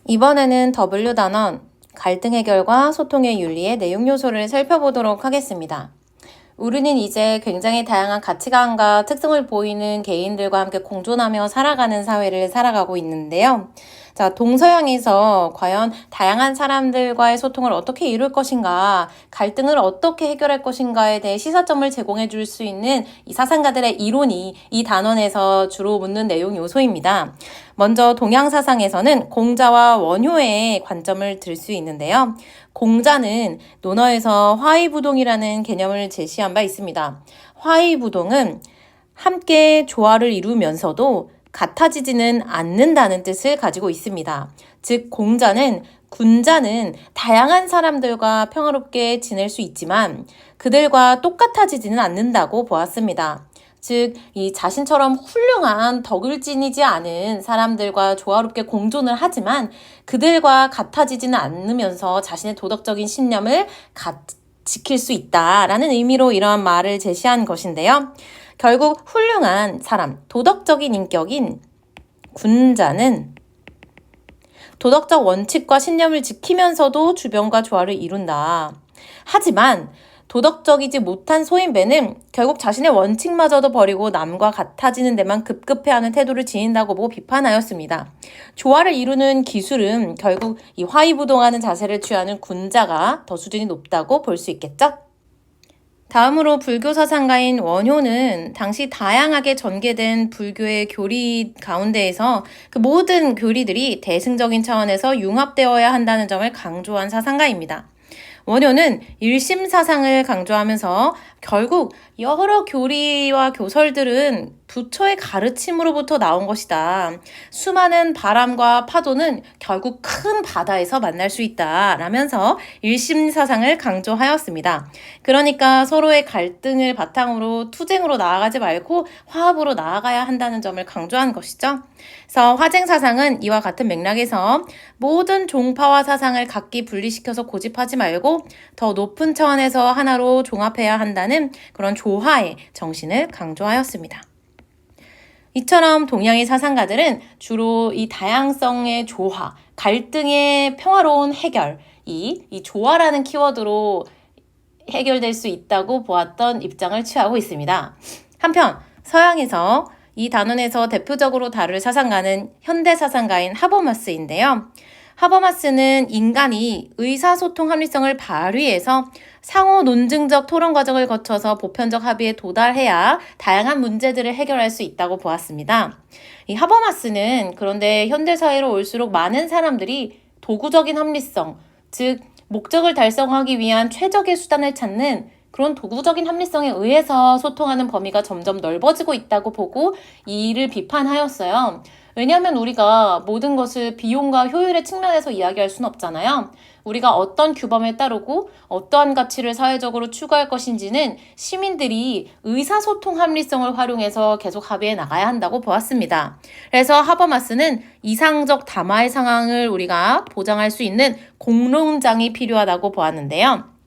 이번에는 W 단원, 갈등 해결과 소통의 윤리의 내용 요소를 살펴보도록 하겠습니다. 우리는 이제 굉장히 다양한 가치관과 특성을 보이는 개인들과 함께 공존하며 살아가는 사회를 살아가고 있는데요. 자, 동서양에서 과연 다양한 사람들과의 소통을 어떻게 이룰 것인가, 갈등을 어떻게 해결할 것인가에 대해 시사점을 제공해 줄 수 있는 이 사상가들의 이론이 이 단원에서 주로 묻는 내용 요소입니다. 먼저 동양 사상에서는 공자와 원효의 관점을 들 수 있는데요. 공자는 논어에서 화의부동이라는 개념을 제시한 바 있습니다. 화의부동은 함께 조화를 이루면서도 같아지지는 않는다는 뜻을 가지고 있습니다. 즉 공자는 군자는 다양한 사람들과 평화롭게 지낼 수 있지만 그들과 똑같아지지는 않는다고 보았습니다. 즉, 이 자신처럼 훌륭한 덕을 지니지 않은 사람들과 조화롭게 공존을 하지만 그들과 같아지지는 않으면서 자신의 도덕적인 신념을 지킬 수 있다라는 의미로 이러한 말을 제시한 것인데요. 결국 훌륭한 사람, 도덕적인 인격인 군자는 도덕적 원칙과 신념을 지키면서도 주변과 조화를 이룬다. 하지만 도덕적이지 못한 소인배는 결국 자신의 원칙마저도 버리고 남과 같아지는 데만 급급해하는 태도를 지닌다고 보고 비판하였습니다. 조화를 이루는 기술은 결국 이 화의부동하는 자세를 취하는 군자가 더 수준이 높다고 볼 수 있겠죠? 다음으로 불교 사상가인 원효는 당시 다양하게 전개된 불교의 교리 가운데에서 그 모든 교리들이 대승적인 차원에서 융합되어야 한다는 점을 강조한 사상가입니다. 원효는 일심사상을 강조하면서 결국 여러 교리와 교설들은 부처의 가르침으로부터 나온 것이다. 수많은 바람과 파도는 결국 큰 바다에서 만날 수 있다. 라면서 일심사상을 강조하였습니다. 그러니까 서로의 갈등을 바탕으로 투쟁으로 나아가지 말고 화합으로 나아가야 한다는 점을 강조한 것이죠. 그래서 화쟁사상은 이와 같은 맥락에서 모든 종파와 사상을 각기 분리시켜서 고집하지 말고 더 높은 차원에서 하나로 종합해야 한다는 그런 조화의 정신을 강조하였습니다. 이처럼 동양의 사상가들은 주로 이 다양성의 조화, 갈등의 평화로운 해결, 이 조화라는 키워드로 해결될 수 있다고 보았던 입장을 취하고 있습니다. 한편 서양에서 이 단원에서 대표적으로 다룰 사상가는 현대 사상가인 하버마스인데요. 하버마스는 인간이 의사소통 합리성을 발휘해서 상호 논증적 토론 과정을 거쳐서 보편적 합의에 도달해야 다양한 문제들을 해결할 수 있다고 보았습니다. 이 하버마스는 그런데 현대사회로 올수록 많은 사람들이 도구적인 합리성, 즉 목적을 달성하기 위한 최적의 수단을 찾는 그런 도구적인 합리성에 의해서 소통하는 범위가 점점 넓어지고 있다고 보고 이 일을 비판하였어요. 왜냐하면 우리가 모든 것을 비용과 효율의 측면에서 이야기할 수는 없잖아요. 우리가 어떤 규범에 따르고 어떠한 가치를 사회적으로 추구할 것인지는 시민들이 의사소통 합리성을 활용해서 계속 합의해 나가야 한다고 보았습니다. 그래서 하버마스는 이상적 담화의 상황을 우리가 보장할 수 있는 공론장이 필요하다고 보았는데요.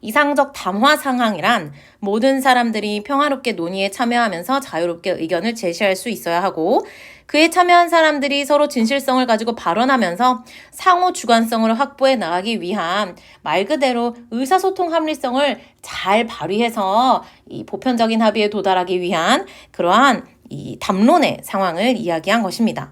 이상적 담화 상황이란 모든 사람들이 평화롭게 논의에 참여하면서 자유롭게 의견을 제시할 수 있어야 하고 그에 참여한 사람들이 서로 진실성을 가지고 발언하면서 상호 주관성을 확보해 나가기 위한 말 그대로 의사소통 합리성을 잘 발휘해서 이 보편적인 합의에 도달하기 위한 그러한 이 담론의 상황을 이야기한 것입니다.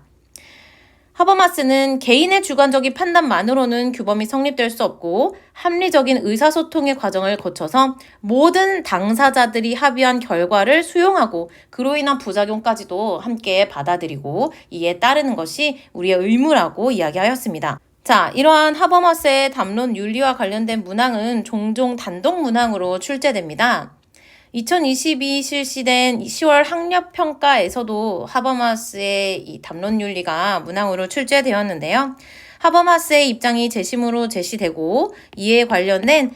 하버마스는 개인의 주관적인 판단만으로는 규범이 성립될 수 없고 합리적인 의사소통의 과정을 거쳐서 모든 당사자들이 합의한 결과를 수용하고 그로 인한 부작용까지도 함께 받아들이고 이에 따르는 것이 우리의 의무라고 이야기하였습니다. 자, 이러한 하버마스의 담론 윤리와 관련된 문항은 종종 단독 문항으로 출제됩니다. 2022 실시된 10월 학력평가에서도 하버마스의 이 담론윤리가 문항으로 출제되었는데요. 하버마스의 입장이 재심으로 제시되고 이에 관련된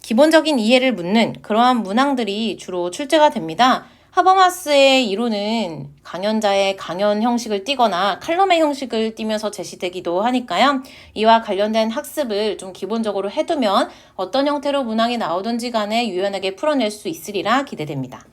기본적인 이해를 묻는 그러한 문항들이 주로 출제가 됩니다. 하버마스의 이론은 강연자의 강연 형식을 띠거나 칼럼의 형식을 띠면서 제시되기도 하니까요. 이와 관련된 학습을 좀 기본적으로 해두면 어떤 형태로 문항이 나오든지 간에 유연하게 풀어낼 수 있으리라 기대됩니다.